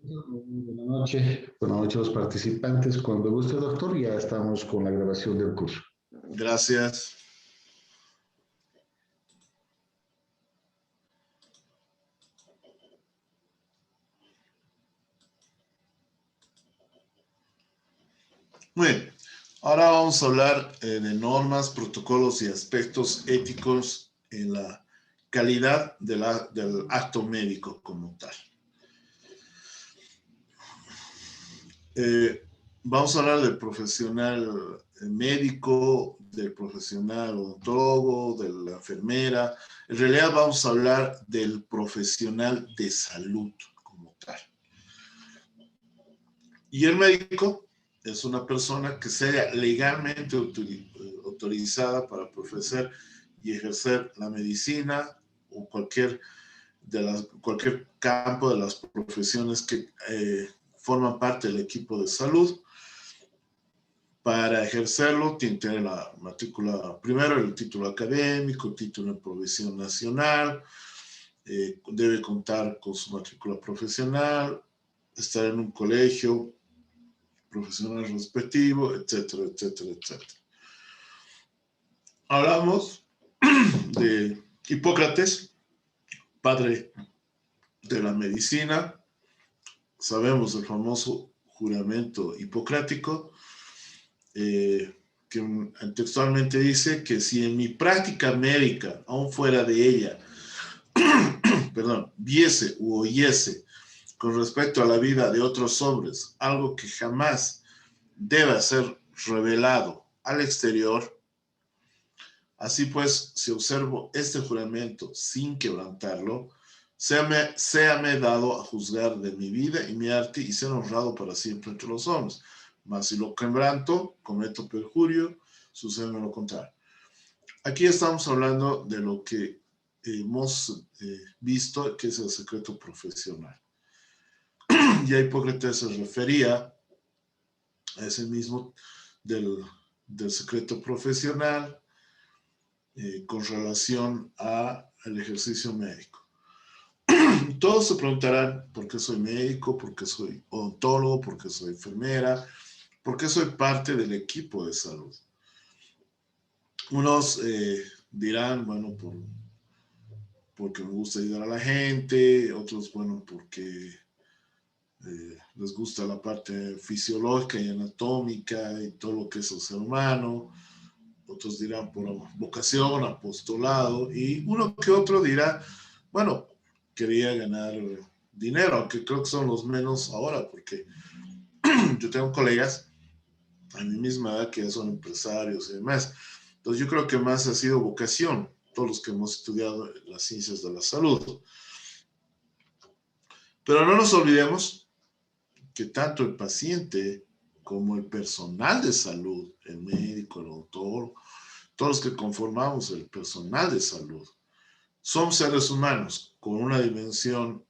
Buenas noches. Buenas noches a los participantes. Cuando guste, doctor, ya estamos con la grabación del curso. Gracias. Muy bien. Ahora vamos a hablar de normas, protocolos y aspectos éticos en la calidad del acto médico como tal. Vamos a hablar del profesional médico, del profesional odontólogo, de la enfermera. En realidad vamos a hablar del profesional de salud como tal. Y el médico es una persona que sea legalmente autorizada para profesar y ejercer la medicina o cualquier campo de las profesiones que forman parte del equipo de salud. Para ejercerlo tiene que tener la matrícula, primero el título académico, título en provisión nacional, debe contar con su matrícula profesional, estar en un colegio profesional respectivo, etcétera, etcétera, etcétera. Hablamos de Hipócrates, padre de la medicina. Sabemos el famoso juramento hipocrático, que textualmente dice que si en mi práctica médica, aún fuera de ella, perdón, viese u oyese con respecto a la vida de otros hombres algo que jamás deba ser revelado al exterior, así pues, si observo este juramento sin quebrantarlo, séame dado a juzgar de mi vida y mi arte y ser honrado para siempre entre los hombres. Mas si lo quebranto, cometo perjurio, sucede lo contrario. Aquí estamos hablando de lo que hemos visto, que es el secreto profesional. Ya Hipócrates se refería a ese mismo del secreto profesional con relación al ejercicio médico. Todos se preguntarán por qué soy médico, por qué soy odontólogo, por qué soy enfermera, por qué soy parte del equipo de salud. Unos dirán, bueno, porque me gusta ayudar a la gente, otros, bueno, porque les gusta la parte fisiológica y anatómica y todo lo que es el ser humano. Otros dirán por vocación, apostolado, y uno que otro dirá, bueno, quería ganar dinero, aunque creo que son los menos ahora, porque yo tengo colegas a mi misma edad que ya son empresarios y demás. Entonces yo creo que más ha sido vocación, todos los que hemos estudiado las ciencias de la salud. Pero no nos olvidemos que tanto el paciente como el personal de salud, el médico, el doctor, todos los que conformamos el personal de salud, son seres humanos con una dimensión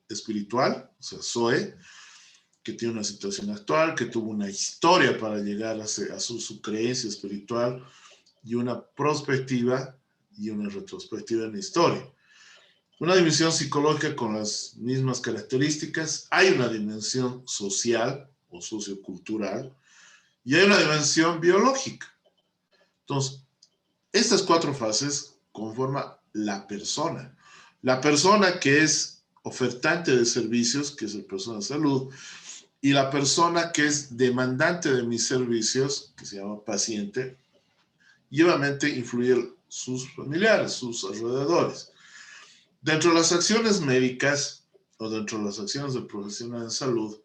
espiritual, o sea, Zoe, que tiene una situación actual, que tuvo una historia para llegar a su creencia espiritual, y una prospectiva y una retrospectiva en la historia. Una dimensión psicológica con las mismas características, hay una dimensión social o sociocultural, y hay una dimensión biológica. Entonces, estas cuatro fases conforman la persona. La persona que es ofertante de servicios, que es el personal de salud, y la persona que es demandante de mis servicios, que se llama paciente, y obviamente influye sus familiares, sus alrededores. Dentro de las acciones médicas o dentro de las acciones del profesional de salud,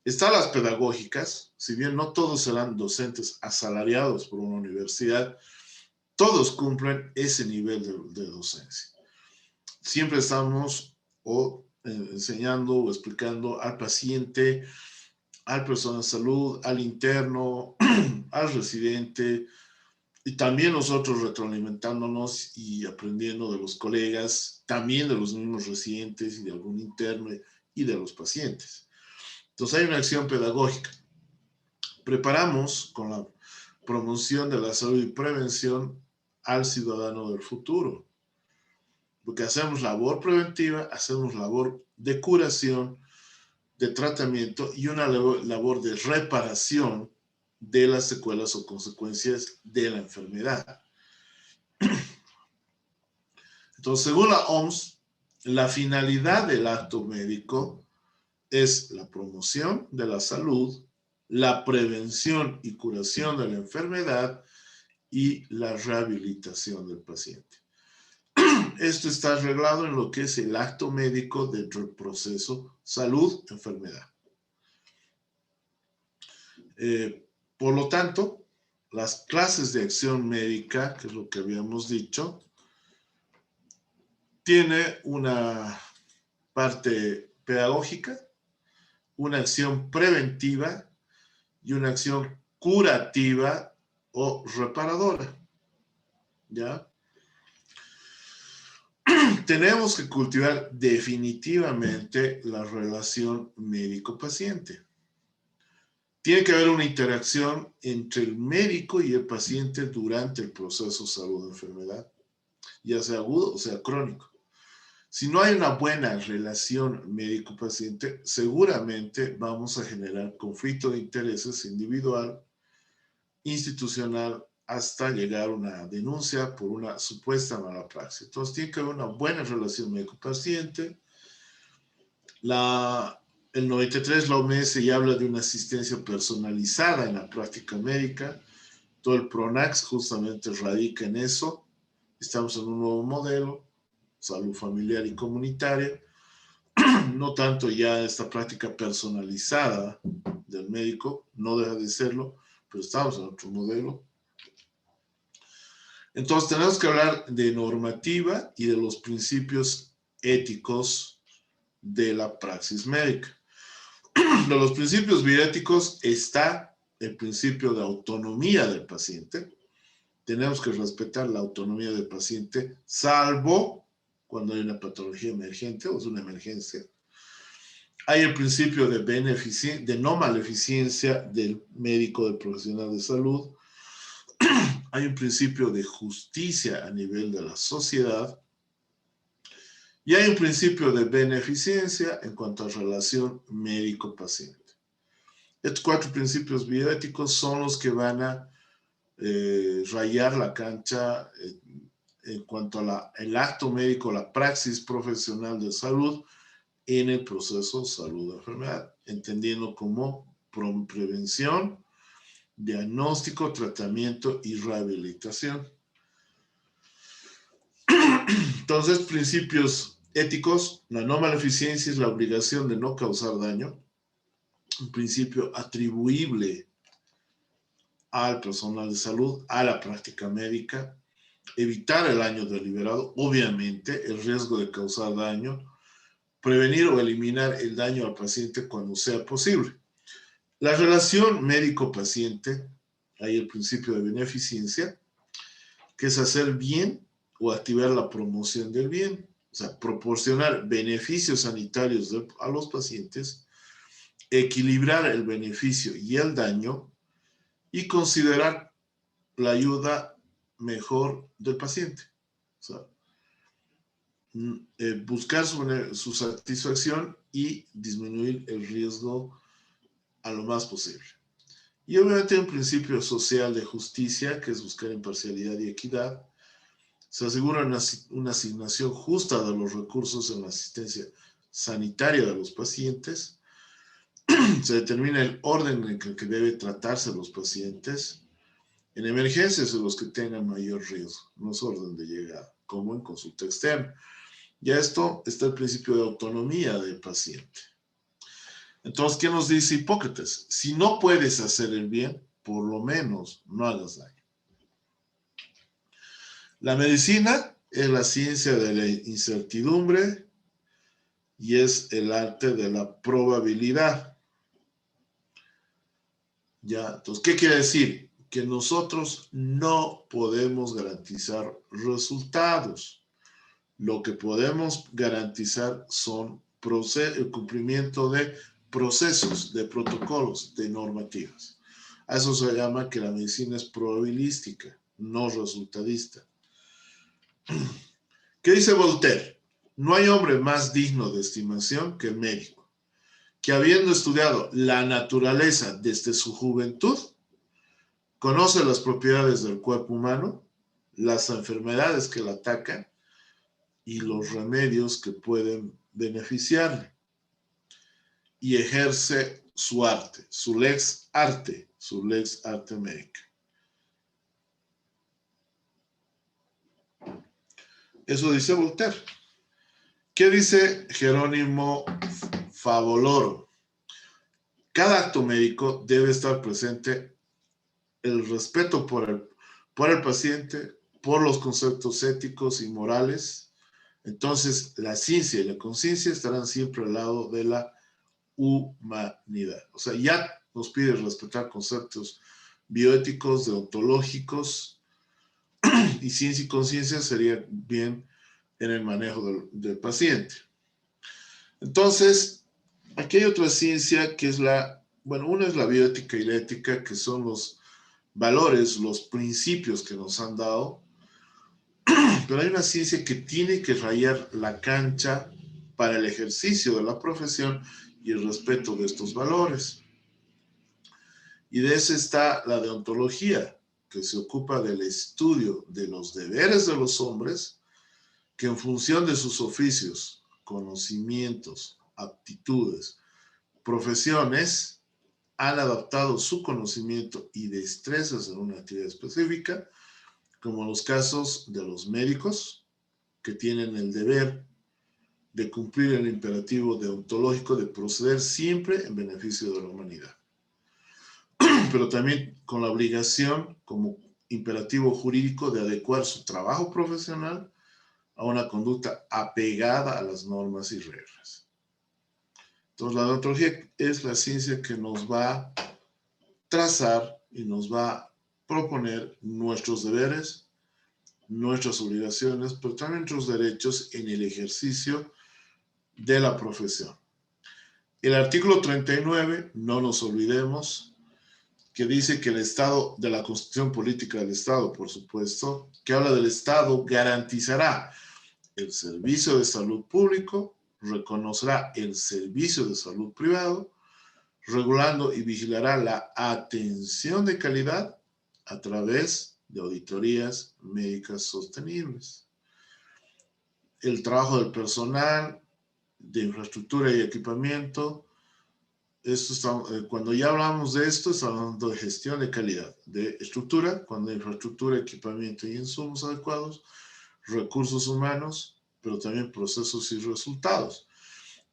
están las pedagógicas. Si bien no todos serán docentes asalariados por una universidad, todos cumplen ese nivel de docencia. Siempre estamos enseñando o explicando al paciente, al personal de salud, al interno, al residente, y también nosotros retroalimentándonos y aprendiendo de los colegas, también de los mismos residentes y de algún interno y de los pacientes. Entonces hay una acción pedagógica. Preparamos con la promoción de la salud y prevención al ciudadano del futuro. porque hacemos labor preventiva, hacemos labor de curación, de tratamiento y una labor de reparación de las secuelas o consecuencias de la enfermedad. Entonces, según la OMS, la finalidad del acto médico es la promoción de la salud, la prevención y curación de la enfermedad y la rehabilitación del paciente. Esto está arreglado en lo que es el acto médico dentro del proceso salud-enfermedad. Por lo tanto, las clases de acción médica, que es lo que habíamos dicho, tiene una parte pedagógica, una acción preventiva y una acción curativa o reparadora. ¿Ya? Tenemos que cultivar definitivamente la relación médico-paciente. Tiene que haber una interacción entre el médico y el paciente durante el proceso salud-enfermedad, ya sea agudo o sea crónico. Si no hay una buena relación médico-paciente, seguramente vamos a generar conflicto de intereses individual, institucional, hasta llegar a una denuncia por una supuesta mala praxis. Entonces tiene que haber una buena relación médico-paciente. El 93, la OMS ya habla de una asistencia personalizada en la práctica médica. Todo el PRONAX justamente radica en eso. Estamos en un nuevo modelo, salud familiar y comunitaria. No tanto ya esta práctica personalizada del médico, no deja de serlo, pero estamos en otro modelo. Entonces tenemos que hablar de normativa y de los principios éticos de la praxis médica. De los principios bioéticos está el principio de autonomía del paciente. Tenemos que respetar la autonomía del paciente, salvo cuando hay una patología emergente o es una emergencia. Hay el principio de no maleficencia del médico, del profesional de salud. Hay un principio de justicia a nivel de la sociedad. Y hay un principio de beneficencia en cuanto a relación médico-paciente. Estos 4 principios bioéticos son los que van a rayar la cancha en cuanto a el acto médico, la praxis profesional de salud en el proceso salud-enfermedad, entendiendo como prevención, diagnóstico, tratamiento y rehabilitación. Entonces, principios éticos: la no maleficencia es la obligación de no causar daño, un principio atribuible al personal de salud, a la práctica médica. Evitar el daño deliberado, obviamente, el riesgo de causar daño, prevenir o eliminar el daño al paciente cuando sea posible. La relación médico-paciente, hay el principio de beneficencia, que es hacer bien o activar la promoción del bien, o sea, proporcionar beneficios sanitarios a los pacientes, equilibrar el beneficio y el daño y considerar la ayuda mejor del paciente. O sea, buscar su satisfacción y disminuir el riesgo a lo más posible. Y obviamente hay un principio social de justicia, que es buscar imparcialidad y equidad. Se asegura una asignación justa de los recursos en la asistencia sanitaria de los pacientes. Se determina el orden en el que debe tratarse a los pacientes. En emergencias, en los que tengan mayor riesgo, no es orden de llegada, como en consulta externa. Ya esto está el principio de autonomía del paciente. Entonces, ¿qué nos dice Hipócrates? Si no puedes hacer el bien, por lo menos no hagas daño. La medicina es la ciencia de la incertidumbre y es el arte de la probabilidad. ¿Ya? Entonces, ¿qué quiere decir? Que nosotros no podemos garantizar resultados. Lo que podemos garantizar son el cumplimiento de procesos, de protocolos, de normativas. A eso se llama que la medicina es probabilística, no resultadista. ¿Qué dice Voltaire? No hay hombre más digno de estimación que el médico, que habiendo estudiado la naturaleza desde su juventud, conoce las propiedades del cuerpo humano, las enfermedades que le atacan y los remedios que pueden beneficiarle. Y ejerce su arte, su lex arte médica. Eso dice Voltaire. ¿Qué dice Jerónimo Favoloro? Cada acto médico debe estar presente el respeto por el paciente, por los conceptos éticos y morales. Entonces, la ciencia y la conciencia estarán siempre al lado de la humanidad. O sea, ya nos pide respetar conceptos bioéticos, deontológicos, y ciencia y conciencia sería bien en el manejo del paciente. Entonces, aquí hay otra ciencia que es una es la bioética y la ética, que son los valores, los principios que nos han dado, pero hay una ciencia que tiene que rayar la cancha para el ejercicio de la profesión y el respeto de estos valores. Y de eso está la deontología, que se ocupa del estudio de los deberes de los hombres, que en función de sus oficios, conocimientos, aptitudes, profesiones, han adaptado su conocimiento y destrezas en una actividad específica, como los casos de los médicos, que tienen el deber de cumplir el imperativo deontológico de proceder siempre en beneficio de la humanidad, pero también con la obligación como imperativo jurídico de adecuar su trabajo profesional a una conducta apegada a las normas y reglas. Entonces, la deontología es la ciencia que nos va a trazar y nos va a proponer nuestros deberes, nuestras obligaciones, pero también nuestros derechos en el ejercicio de la profesión. El artículo 39, no nos olvidemos, que dice que el Estado, de la Constitución Política del Estado, por supuesto, que habla del Estado, garantizará el servicio de salud público, reconocerá el servicio de salud privado, regulando y vigilará la atención de calidad a través de auditorías médicas sostenibles. El trabajo del personal, de infraestructura y equipamiento. Cuando ya hablamos de esto, estamos hablando de gestión de calidad, de estructura, cuando hay infraestructura, equipamiento y insumos adecuados, recursos humanos, pero también procesos y resultados.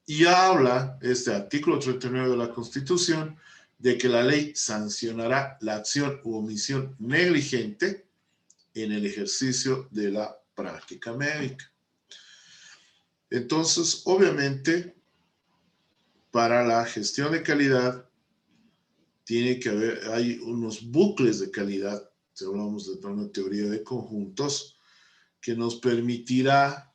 Y habla este artículo 39 de la Constitución de que la ley sancionará la acción u omisión negligente en el ejercicio de la práctica médica. Entonces, obviamente, para la gestión de calidad hay unos bucles de calidad, si hablamos de una teoría de conjuntos, que nos permitirá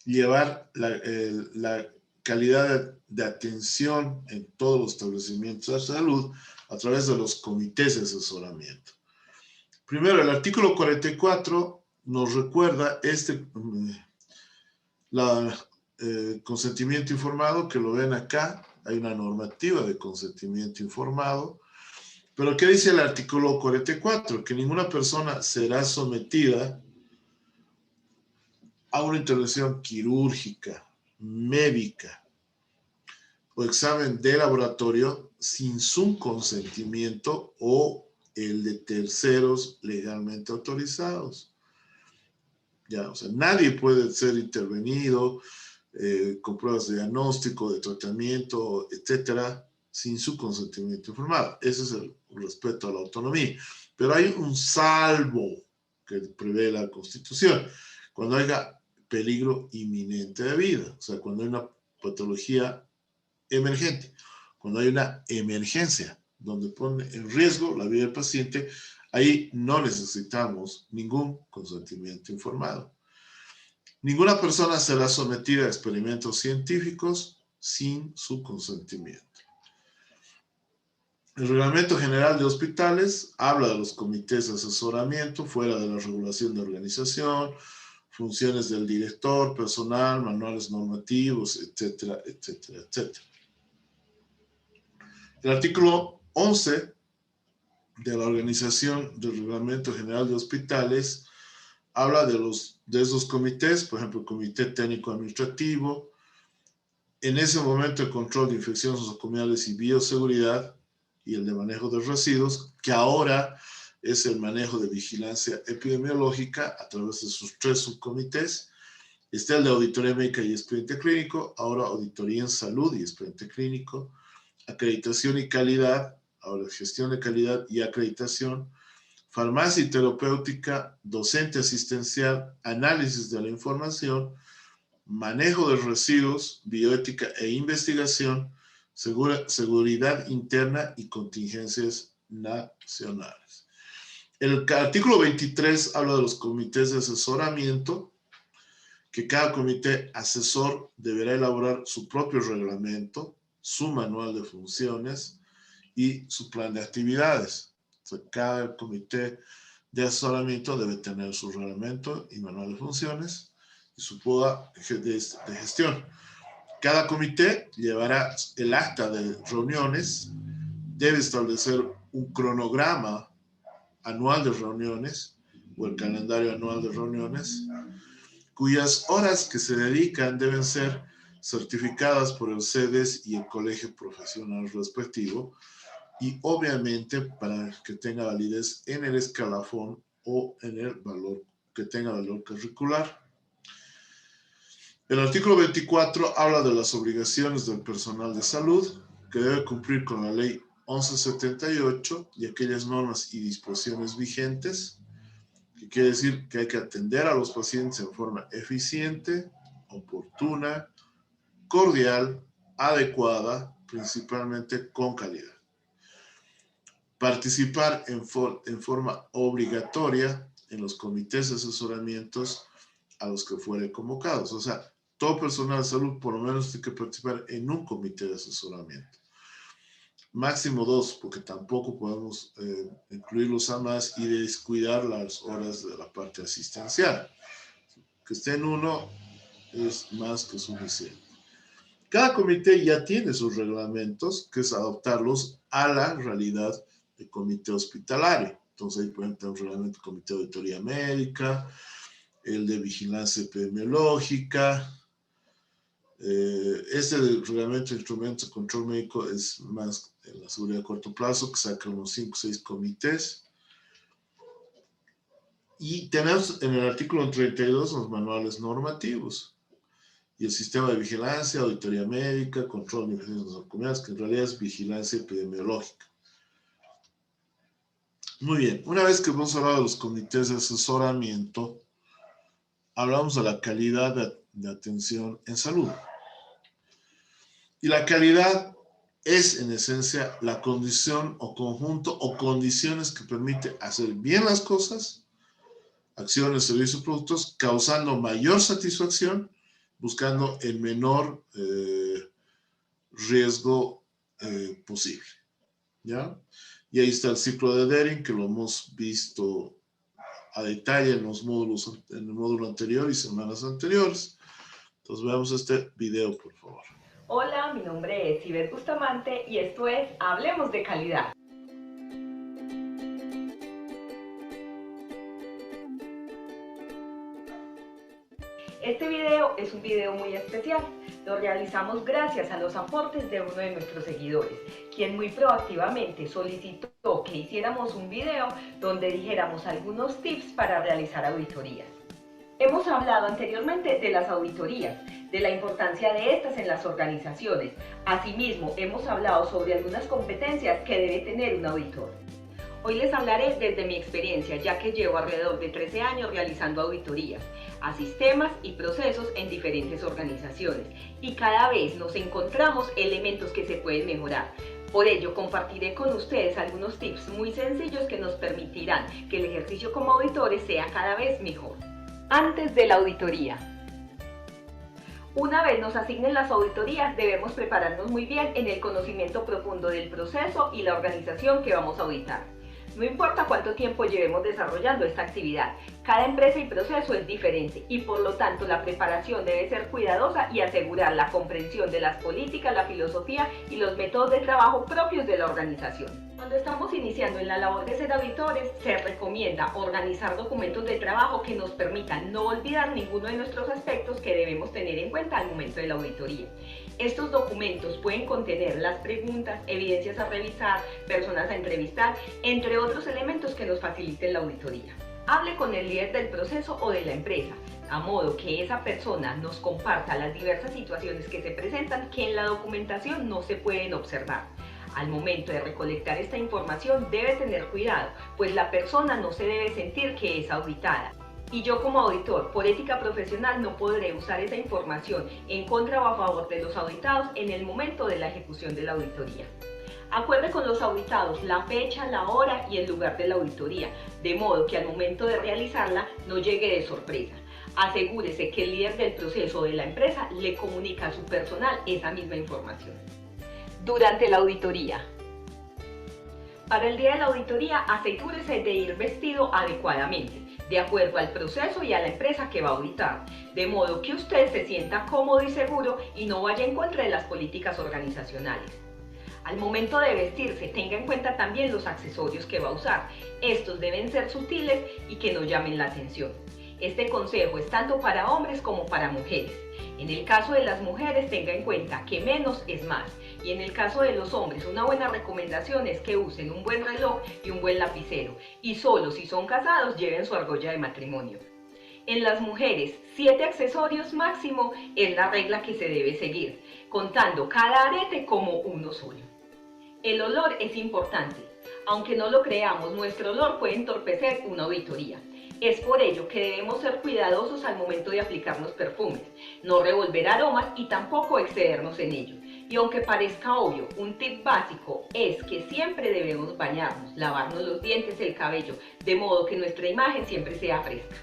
llevar la calidad de atención en todos los establecimientos de salud a través de los comités de asesoramiento. Primero, el artículo 44 nos recuerda consentimiento informado, que lo ven acá. Hay una normativa de consentimiento informado. Pero ¿qué dice el artículo 44? Que ninguna persona será sometida a una intervención quirúrgica, médica o examen de laboratorio sin su consentimiento o el de terceros legalmente autorizados. Ya, o sea, nadie puede ser intervenido con pruebas de diagnóstico, de tratamiento, etcétera, sin su consentimiento informado. Ese es el respeto a la autonomía. Pero hay un salvo que prevé la Constitución. Cuando haya peligro inminente de vida, o sea, cuando hay una patología emergente, cuando hay una emergencia donde pone en riesgo la vida del paciente, ahí no necesitamos ningún consentimiento informado. Ninguna persona será sometida a experimentos científicos sin su consentimiento. El Reglamento General de Hospitales habla de los comités de asesoramiento fuera de la regulación de organización, funciones del director, personal, manuales normativos, etcétera, etcétera, etcétera. El artículo 11 de la Organización del Reglamento General de Hospitales habla de esos comités, por ejemplo, el Comité Técnico Administrativo, en ese momento el control de infecciones nosocomiales y bioseguridad, y el de manejo de residuos, que ahora es el manejo de vigilancia epidemiológica a través de sus 3 subcomités. Está el de auditoría médica y expediente clínico, ahora auditoría en salud y expediente clínico, acreditación y calidad, ahora gestión de calidad y acreditación, farmacia y terapéutica, docente asistencial, análisis de la información, manejo de residuos, bioética e investigación, seguridad interna y contingencias nacionales. El artículo 23 habla de los comités de asesoramiento, que cada comité asesor deberá elaborar su propio reglamento, su manual de funciones y su plan de actividades. O sea, cada comité de asesoramiento debe tener su reglamento y manual de funciones y su POA de gestión. Cada comité llevará el acta de reuniones, debe establecer un cronograma anual de reuniones o el calendario anual de reuniones, cuyas horas que se dedican deben ser certificadas por el CEDES y el colegio profesional respectivo, y obviamente para que tenga validez en el escalafón o en el valor que tenga valor curricular. El artículo 24 habla de las obligaciones del personal de salud, que debe cumplir con la ley 1178 y aquellas normas y disposiciones vigentes, que quiere decir que hay que atender a los pacientes en forma eficiente, oportuna, cordial, adecuada, principalmente con calidad. Participar en forma obligatoria en los comités de asesoramientos a los que fueren convocados. O sea, todo personal de salud por lo menos tiene que participar en un comité de asesoramiento. Máximo 2, porque tampoco podemos incluirlos a más y descuidar las horas de la parte asistencial. Que esté en uno es más que suficiente. Cada comité ya tiene sus reglamentos, que es adaptarlos a la realidad del comité hospitalario. Entonces ahí pueden tener un reglamento del comité de auditoría médica, el de vigilancia epidemiológica. Este reglamento de instrumentos de control médico es más en la seguridad a corto plazo, que saca unos 5 o 6 comités. Y tenemos en el artículo 32 los manuales normativos y el sistema de vigilancia, auditoría médica, control de infecciones nosocomiales, que en realidad es vigilancia epidemiológica. Muy bien, una vez que hemos hablado de los comités de asesoramiento, hablamos de la calidad de atención en salud. Y la calidad es, en esencia, la condición o conjunto o condiciones que permite hacer bien las cosas, acciones, servicios, productos, causando mayor satisfacción, buscando el menor riesgo posible. ¿Ya? Y ahí está el ciclo de Dering, que lo hemos visto a detalle en los módulos, en el módulo anterior y semanas anteriores. Entonces veamos este video, por favor. Hola, mi nombre es Iber Bustamante y esto es Hablemos de Calidad. Este video es un video muy especial. Lo realizamos gracias a los aportes de uno de nuestros seguidores, quien muy proactivamente solicitó que hiciéramos un video donde dijéramos algunos tips para realizar auditorías. Hemos hablado anteriormente de las auditorías, de la importancia de estas en las organizaciones. Asimismo, hemos hablado sobre algunas competencias que debe tener un auditor. Hoy les hablaré desde mi experiencia, ya que llevo alrededor de 13 años realizando auditorías a sistemas y procesos en diferentes organizaciones, y cada vez nos encontramos elementos que se pueden mejorar. Por ello, compartiré con ustedes algunos tips muy sencillos que nos permitirán que el ejercicio como auditores sea cada vez mejor. Antes de la auditoría. Una vez nos asignen las auditorías, debemos prepararnos muy bien en el conocimiento profundo del proceso y la organización que vamos a auditar. No importa cuánto tiempo llevemos desarrollando esta actividad, cada empresa y proceso es diferente y por lo tanto la preparación debe ser cuidadosa y asegurar la comprensión de las políticas, la filosofía y los métodos de trabajo propios de la organización. Cuando estamos iniciando en la labor de ser auditores, se recomienda organizar documentos de trabajo que nos permitan no olvidar ninguno de nuestros aspectos que debemos tener en cuenta al momento de la auditoría. Estos documentos pueden contener las preguntas, evidencias a revisar, personas a entrevistar, entre otros elementos que nos faciliten la auditoría. Hable con el líder del proceso o de la empresa, a modo que esa persona nos comparta las diversas situaciones que se presentan que en la documentación no se pueden observar. Al momento de recolectar esta información debe tener cuidado, pues la persona no se debe sentir que es auditada. Y yo como auditor, por ética profesional, no podré usar esa información en contra o a favor de los auditados en el momento de la ejecución de la auditoría. Acuerde con los auditados la fecha, la hora y el lugar de la auditoría, de modo que al momento de realizarla no llegue de sorpresa. Asegúrese que el líder del proceso o de la empresa le comunica a su personal esa misma información. Durante la auditoría. Para el día de la auditoría, asegúrese de ir vestido adecuadamente, de acuerdo al proceso y a la empresa que va a auditar, de modo que usted se sienta cómodo y seguro y no vaya en contra de las políticas organizacionales. Al momento de vestirse, tenga en cuenta también los accesorios que va a usar. Estos deben ser sutiles y que no llamen la atención. Este consejo es tanto para hombres como para mujeres. En el caso de las mujeres, tenga en cuenta que menos es más. Y en el caso de los hombres, una buena recomendación es que usen un buen reloj y un buen lapicero. Y solo si son casados, lleven su argolla de matrimonio. En las mujeres, 7 accesorios máximo es la regla que se debe seguir, contando cada arete como uno solo. El olor es importante. Aunque no lo creamos, nuestro olor puede entorpecer una auditoría. Es por ello que debemos ser cuidadosos al momento de aplicarnos perfumes, no revolver aromas y tampoco excedernos en ello. Y aunque parezca obvio, un tip básico es que siempre debemos bañarnos, lavarnos los dientes, el cabello, de modo que nuestra imagen siempre sea fresca.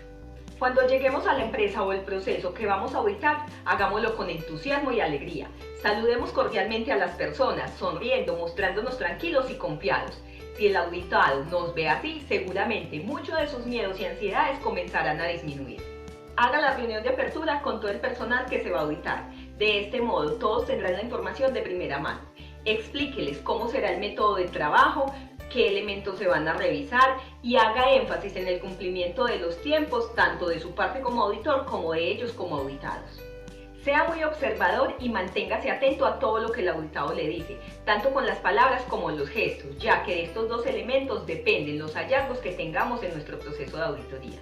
Cuando lleguemos a la empresa o el proceso que vamos a auditar, hagámoslo con entusiasmo y alegría. Saludemos cordialmente a las personas, sonriendo, mostrándonos tranquilos y confiados. Si el auditado nos ve así, seguramente muchos de sus miedos y ansiedades comenzarán a disminuir. Haga la reunión de apertura con todo el personal que se va a auditar. De este modo, todos tendrán la información de primera mano. Explíqueles cómo será el método de trabajo, qué elementos se van a revisar y haga énfasis en el cumplimiento de los tiempos, tanto de su parte como auditor como de ellos como auditados. Sea muy observador y manténgase atento a todo lo que el auditado le dice, tanto con las palabras como los gestos, ya que de estos dos elementos dependen los hallazgos que tengamos en nuestro proceso de auditoría.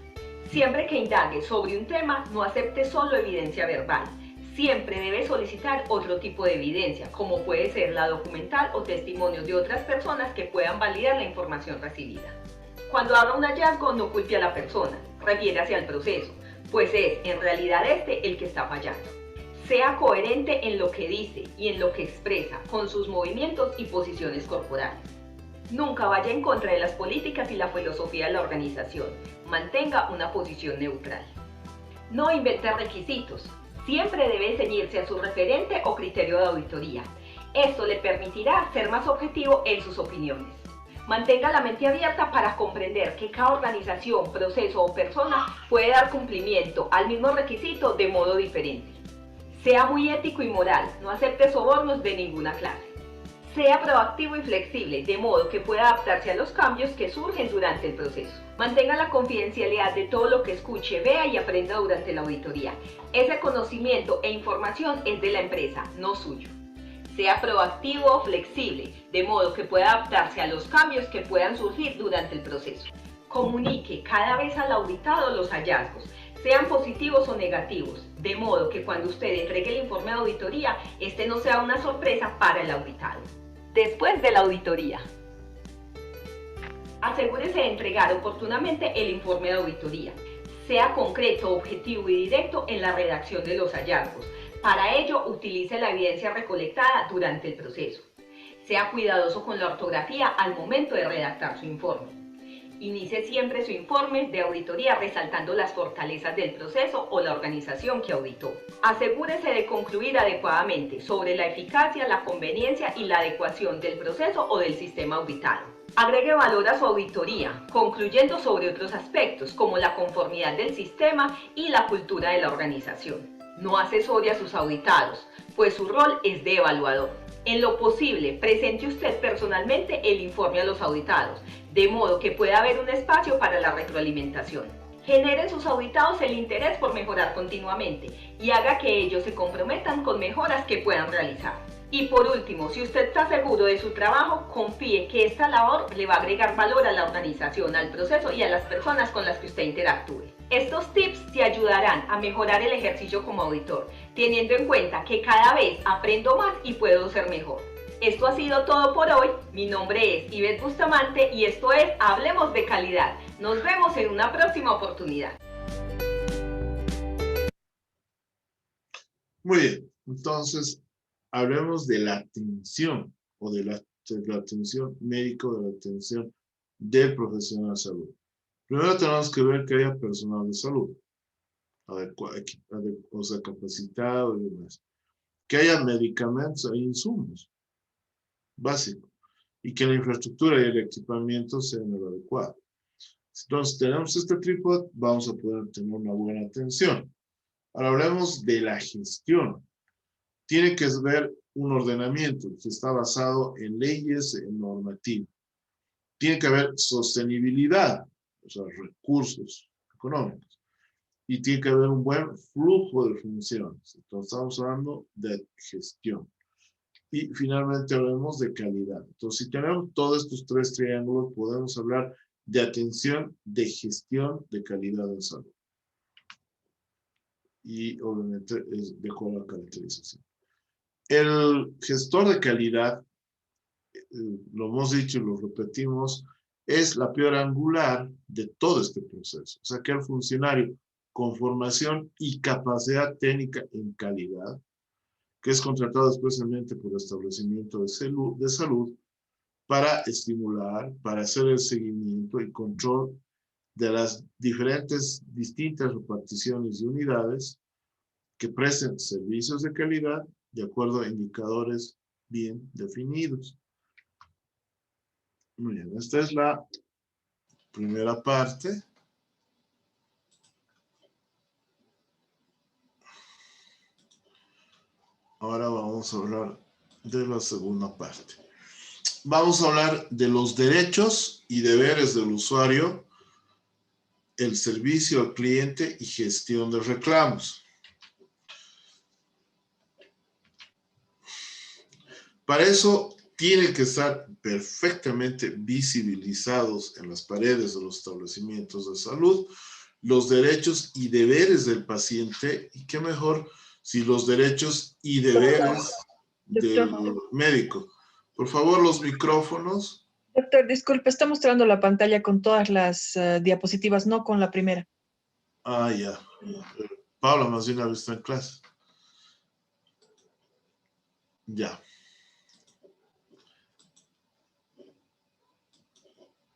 Siempre que indague sobre un tema, no acepte solo evidencia verbal. Siempre debe solicitar otro tipo de evidencia, como puede ser la documental o testimonios de otras personas que puedan validar la información recibida. Cuando haga un hallazgo, no culpe a la persona, refiérase al proceso, pues es en realidad este el que está fallando. Sea coherente en lo que dice y en lo que expresa, con sus movimientos y posiciones corporales. Nunca vaya en contra de las políticas y la filosofía de la organización. Mantenga una posición neutral. No invente requisitos. Siempre debe ceñirse a su referente o criterio de auditoría. Esto le permitirá ser más objetivo en sus opiniones. Mantenga la mente abierta para comprender que cada organización, proceso o persona puede dar cumplimiento al mismo requisito de modo diferente. Sea muy ético y moral, no acepte sobornos de ninguna clase. Sea proactivo y flexible, de modo que pueda adaptarse a los cambios que surgen durante el proceso. Mantenga la confidencialidad de todo lo que escuche, vea y aprenda durante la auditoría. Ese conocimiento e información es de la empresa, no suyo. Sea proactivo o flexible, de modo que pueda adaptarse a los cambios que puedan surgir durante el proceso. Comunique cada vez al auditado los hallazgos, sean positivos o negativos, de modo que cuando usted entregue el informe de auditoría, este no sea una sorpresa para el auditado. Después de la auditoría. Asegúrese de entregar oportunamente el informe de auditoría. Sea concreto, objetivo y directo en la redacción de los hallazgos. Para ello, utilice la evidencia recolectada durante el proceso. Sea cuidadoso con la ortografía al momento de redactar su informe. Inicie siempre su informe de auditoría resaltando las fortalezas del proceso o la organización que auditó. Asegúrese de concluir adecuadamente sobre la eficacia, la conveniencia y la adecuación del proceso o del sistema auditado. Agregue valor a su auditoría, concluyendo sobre otros aspectos como la conformidad del sistema y la cultura de la organización. No asesore a sus auditados, pues su rol es de evaluador. En lo posible, presente usted personalmente el informe a los auditados, de modo que pueda haber un espacio para la retroalimentación. Genere en sus auditados el interés por mejorar continuamente y haga que ellos se comprometan con mejoras que puedan realizar. Y por último, si usted está seguro de su trabajo, confíe que esta labor le va a agregar valor a la organización, al proceso y a las personas con las que usted interactúe. Estos tips te ayudarán a mejorar el ejercicio como auditor, teniendo en cuenta que cada vez aprendo más y puedo ser mejor. Esto ha sido todo por hoy. Mi nombre es Ivette Bustamante y esto es Hablemos de Calidad. Nos vemos en una próxima oportunidad. Muy bien, entonces hablemos de la atención o de la atención médica, de la atención del profesional de salud. Primero tenemos que ver que haya personal de salud, o sea, capacitado y demás. Que haya medicamentos e insumos básicos y que la infraestructura y el equipamiento sean lo adecuado. Entonces, tenemos este trípode, vamos a poder tener una buena atención. Ahora hablemos de la gestión. Tiene que haber un ordenamiento que está basado en leyes, en normativa. Tiene que haber sostenibilidad, o sea, recursos económicos. Y tiene que haber un buen flujo de funciones. Entonces, estamos hablando de gestión. Y finalmente hablemos de calidad. Entonces, si tenemos todos estos tres triángulos, podemos hablar de atención, de gestión, de calidad en salud. Y obviamente dejo la caracterización. El gestor de calidad, lo hemos dicho y lo repetimos, es la piedra angular de todo este proceso. O sea, que el funcionario con formación y capacidad técnica en calidad, que es contratado especialmente por establecimiento de salud para estimular, para hacer el seguimiento y control de las distintas reparticiones de unidades que presten servicios de calidad de acuerdo a indicadores bien definidos. Muy bien, esta es la primera parte. Ahora vamos a hablar de la segunda parte. Vamos a hablar de los derechos y deberes del usuario, el servicio al cliente y gestión de reclamos. Para eso tienen que estar perfectamente visibilizados en las paredes de los establecimientos de salud los derechos y deberes del paciente, y qué mejor si los derechos y deberes del médico. Por favor, los micrófonos. Doctor, disculpe, está mostrando la pantalla con todas las diapositivas, no con la primera. Ah, ya. Paula, más bien está en clase. Ya.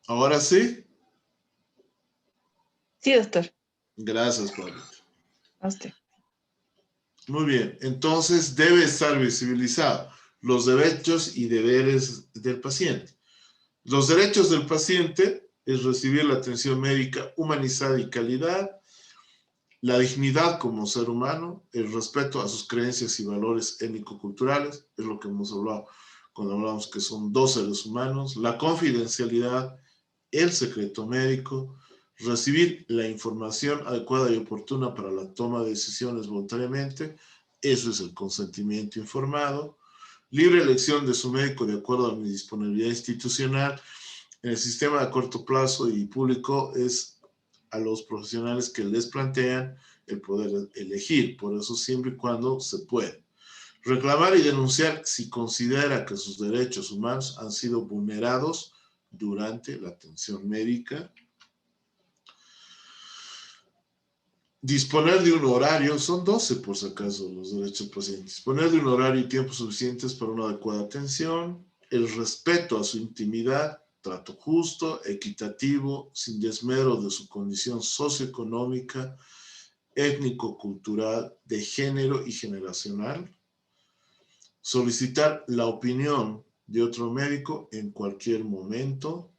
¿Ahora sí? Sí, doctor. Gracias, Paula. A usted. Muy bien. Entonces, debe estar visibilizado los derechos y deberes del paciente. Los derechos del paciente es recibir la atención médica humanizada y calidad, la dignidad como ser humano, el respeto a sus creencias y valores étnico-culturales, es lo que hemos hablado cuando hablamos que son dos seres humanos, la confidencialidad, el secreto médico, recibir la información adecuada y oportuna para la toma de decisiones voluntariamente, eso es el consentimiento informado, libre elección de su médico de acuerdo a mi disponibilidad institucional. En el sistema de corto plazo y público es a los profesionales que les plantean el poder elegir, por eso siempre y cuando se puede. Reclamar y denunciar si considera que sus derechos humanos han sido vulnerados durante la atención médica. Disponer de un horario, son 12 por si acaso los derechos del paciente. Disponer de un horario y tiempo suficientes para una adecuada atención, el respeto a su intimidad, trato justo, equitativo, sin desmedro de su condición socioeconómica, étnico-cultural, de género y generacional. Solicitar la opinión de otro médico en cualquier momento.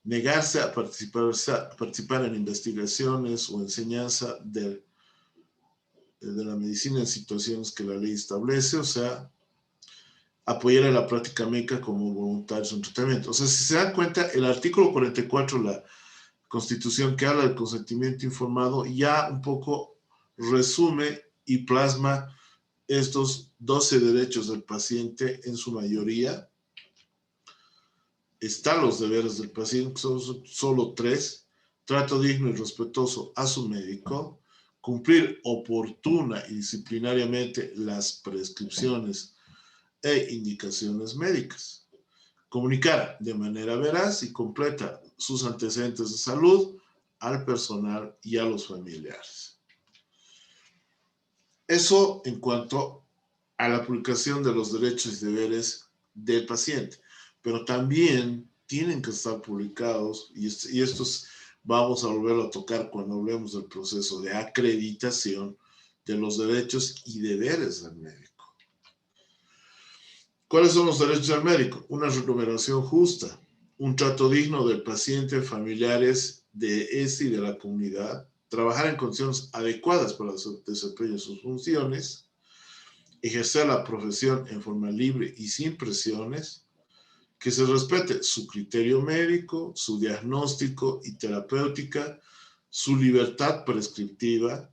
negarse a participar en investigaciones o enseñanza de la medicina en situaciones que la ley establece, o sea, apoyar a la práctica médica como voluntarios en tratamiento. O sea, si se dan cuenta, el artículo 44 de la Constitución, que habla del consentimiento informado, ya un poco resume y plasma estos 12 derechos del paciente en su mayoría. Están los deberes del paciente, son solo 3: trato digno y respetuoso a su médico, cumplir oportuna y disciplinariamente las prescripciones e indicaciones médicas, comunicar de manera veraz y completa sus antecedentes de salud al personal y a los familiares. Eso en cuanto a la publicación de los derechos y deberes del paciente, pero también tienen que estar publicados, y estos vamos a volverlo a tocar cuando hablemos del proceso de acreditación de los derechos y deberes del médico. ¿Cuáles son los derechos del médico? Una remuneración justa, un trato digno del paciente, familiares de este y de la comunidad, trabajar en condiciones adecuadas para el desempeño de sus funciones, ejercer la profesión en forma libre y sin presiones, que se respete su criterio médico, su diagnóstico y terapéutica, su libertad prescriptiva,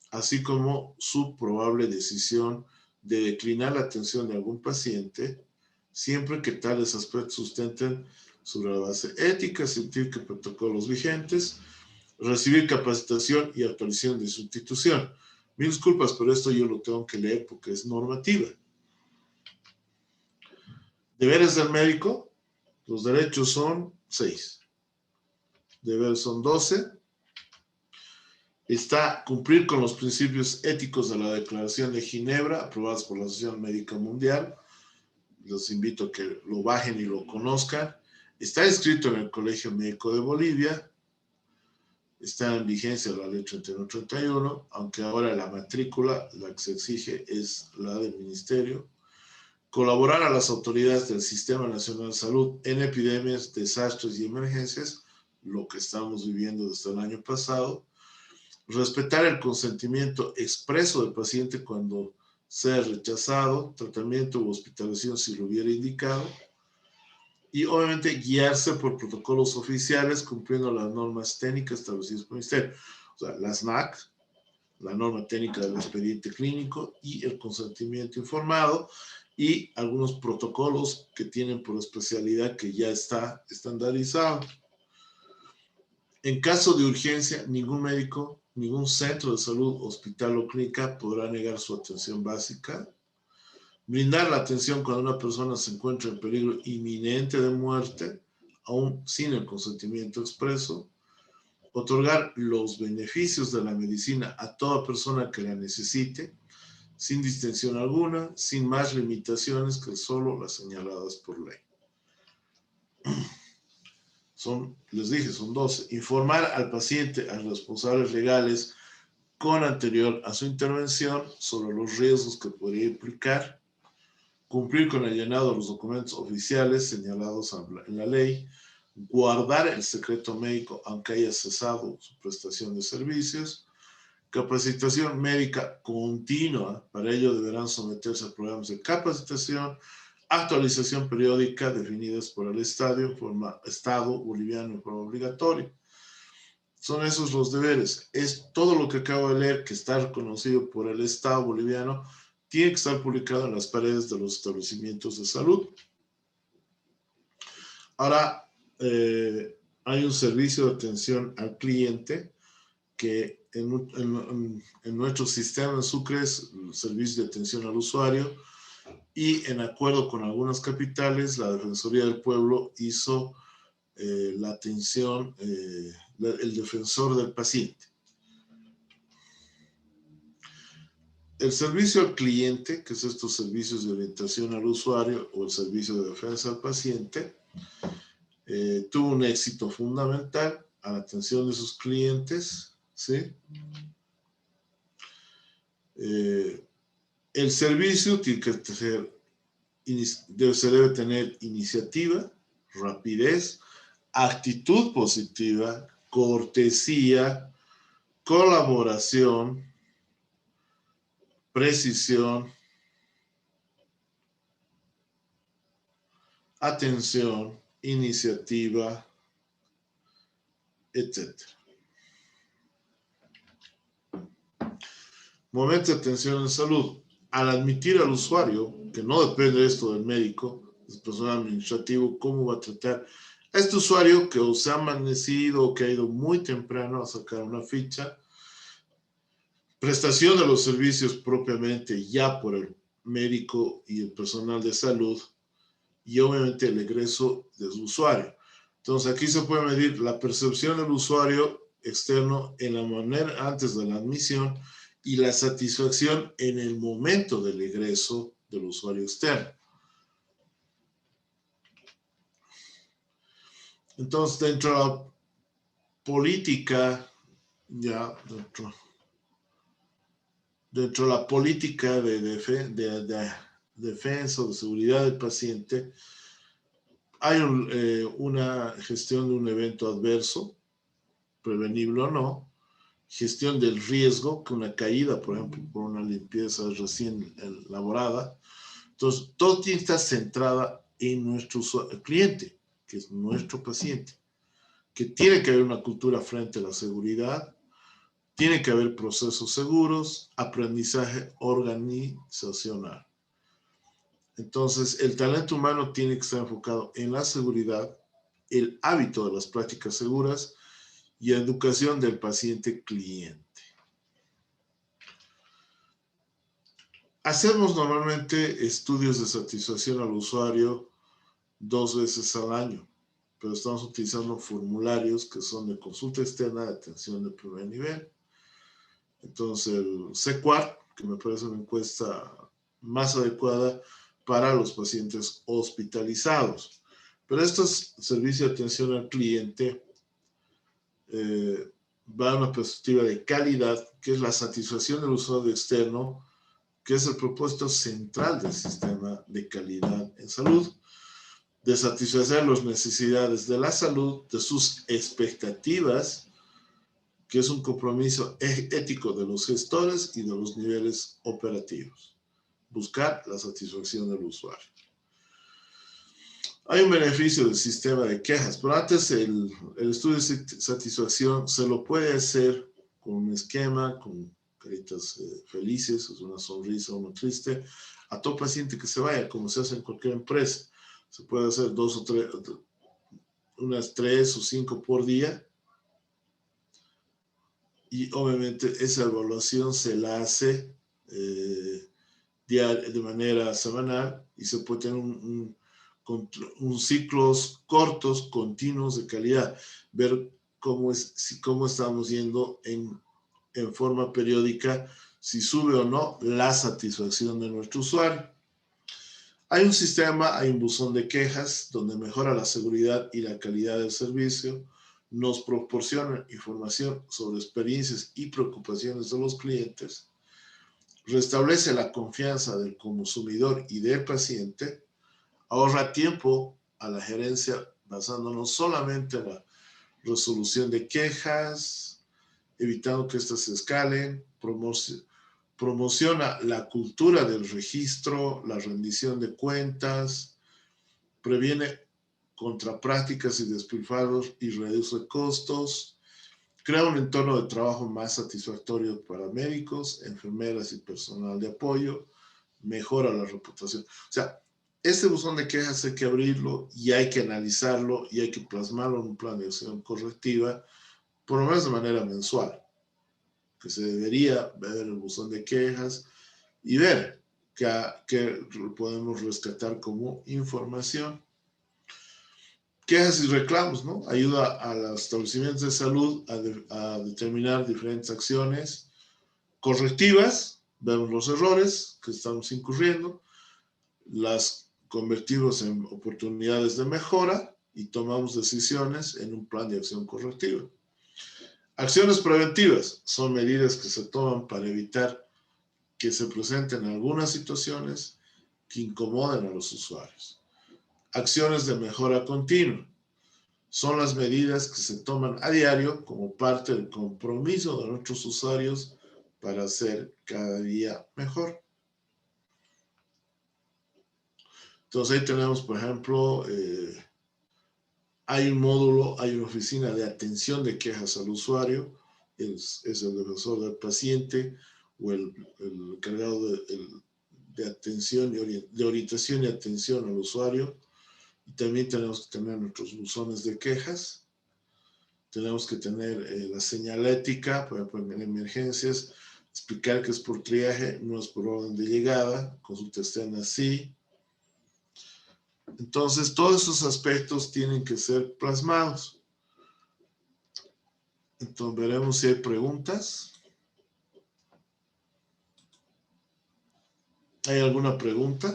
así como su probable decisión de declinar la atención de algún paciente, siempre que tales aspectos sustenten sobre la base ética, científica y protocolos vigentes, recibir capacitación y autorización de sustitución. Mil disculpas, pero esto yo lo tengo que leer porque es normativa. Deberes del médico, los derechos son 6. Deberes son 12. Está cumplir con los principios éticos de la Declaración de Ginebra, aprobados por la Asociación Médica Mundial. Los invito a que lo bajen y lo conozcan. Está inscrito en el Colegio Médico de Bolivia. Está en vigencia la ley 3131, aunque ahora la matrícula, la que se exige, es la del Ministerio. Colaborar a las autoridades del Sistema Nacional de Salud en epidemias, desastres y emergencias, lo que estamos viviendo desde el año pasado. Respetar el consentimiento expreso del paciente cuando sea rechazado, tratamiento u hospitalización si lo hubiera indicado. Y obviamente guiarse por protocolos oficiales cumpliendo las normas técnicas establecidas por el Ministerio. O sea, las NAC, la norma técnica del expediente clínico y el consentimiento informado, y algunos protocolos que tienen por especialidad que ya está estandarizado. En caso de urgencia, ningún médico, ningún centro de salud, hospital o clínica podrá negar su atención básica. Brindar la atención cuando una persona se encuentra en peligro inminente de muerte, aún sin el consentimiento expreso. Otorgar los beneficios de la medicina a toda persona que la necesite, sin distinción alguna, sin más limitaciones que solo las señaladas por ley. Les dije, son 12. Informar al paciente, a los responsables legales, con anterior a su intervención, sobre los riesgos que podría implicar. Cumplir con el llenado de los documentos oficiales señalados en la ley. Guardar el secreto médico aunque haya cesado su prestación de servicios. Capacitación médica continua. Para ello deberán someterse a programas de capacitación, actualización periódica definidas por el Estado boliviano en forma obligatoria. Son esos los deberes. Es todo lo que acabo de leer, que está reconocido por el Estado boliviano, tiene que estar publicado en las paredes de los establecimientos de salud. Ahora, hay un servicio de atención al cliente que en nuestro sistema en Sucre es el servicio de atención al usuario, y en acuerdo con algunas capitales, la Defensoría del Pueblo hizo la atención, el defensor del paciente. El servicio al cliente, que es estos servicios de orientación al usuario o el servicio de defensa al paciente, tuvo un éxito fundamental a la atención de sus clientes, ¿sí? El servicio tiene que se debe tener iniciativa, rapidez, actitud positiva, cortesía, colaboración, precisión, atención, iniciativa, etc. Momento de atención en salud. Al admitir al usuario, que no depende esto del médico, del personal administrativo, cómo va a tratar a este usuario que o se ha amanecido o que ha ido muy temprano a sacar una ficha, prestación de los servicios propiamente ya por el médico y el personal de salud, y obviamente el egreso de su usuario. Entonces aquí se puede medir la percepción del usuario externo en la manera antes de la admisión y la satisfacción en el momento del egreso del usuario externo. Entonces, dentro de la política, dentro de la política de defensa o de seguridad del paciente, hay una gestión de un evento adverso, prevenible o no, gestión del riesgo, que una caída, por ejemplo, por una limpieza recién elaborada. Entonces, todo tiene que estar centrada en nuestro cliente, que es nuestro paciente, que tiene que haber una cultura frente a la seguridad, tiene que haber procesos seguros, aprendizaje organizacional. Entonces, el talento humano tiene que estar enfocado en la seguridad, el hábito de las prácticas seguras y educación del paciente cliente. Hacemos normalmente estudios de satisfacción al usuario 2 veces al año, pero estamos utilizando formularios que son de consulta externa de atención de primer nivel. Entonces, el CQUAR, que me parece una encuesta más adecuada para los pacientes hospitalizados. Pero estos servicios de atención al cliente va a una perspectiva de calidad, que es la satisfacción del usuario externo, que es el propósito central del sistema de calidad en salud, de satisfacer las necesidades de la salud, de sus expectativas, que es un compromiso ético de los gestores y de los niveles operativos. Buscar la satisfacción del usuario. Hay un beneficio del sistema de quejas, pero antes el estudio de satisfacción se lo puede hacer con un esquema, con caritas felices, una sonrisa, uno triste, a todo paciente que se vaya, como se hace en cualquier empresa. Se puede hacer 2 o 3, unas 3 o 5 por día. Y obviamente esa evaluación se la hace de manera semanal y se puede tener un ciclos cortos, continuos de calidad. Ver cómo estamos yendo en forma periódica, si sube o no la satisfacción de nuestro usuario. Hay un sistema, hay un buzón de quejas donde mejora la seguridad y la calidad del servicio, nos proporciona información sobre experiencias y preocupaciones de los clientes, restablece la confianza del consumidor y del paciente, ahorra tiempo a la gerencia basándonos solamente en la resolución de quejas, evitando que éstas se escalen, promociona la cultura del registro, la rendición de cuentas, previene contra prácticas y despilfarros y reduce costos, crea un entorno de trabajo más satisfactorio para médicos, enfermeras y personal de apoyo, mejora la reputación. O sea, este buzón de quejas hay que abrirlo y hay que analizarlo y hay que plasmarlo en un plan de acción correctiva, por lo menos de manera mensual, que se debería ver el buzón de quejas y ver qué podemos rescatar como información. Quejas y reclamos, ¿no? Ayuda a los establecimientos de salud a determinar diferentes acciones correctivas, vemos los errores que estamos incurriendo, las convertimos en oportunidades de mejora y tomamos decisiones en un plan de acción correctiva. Acciones preventivas son medidas que se toman para evitar que se presenten algunas situaciones que incomoden a los usuarios. Acciones de mejora continua son las medidas que se toman a diario como parte del compromiso de nuestros usuarios para hacer cada día mejor. Entonces ahí tenemos, por ejemplo, hay un módulo, hay una oficina de atención de quejas al usuario, es el defensor del paciente o el encargado de atención, de orientación y atención al usuario. Y también tenemos que tener nuestros buzones de quejas. Tenemos que tener la señalética, por ejemplo, en emergencias, explicar que es por triaje, no es por orden de llegada, consulta externa sí. Entonces, todos esos aspectos tienen que ser plasmados. Entonces, veremos si hay preguntas. ¿Hay alguna pregunta?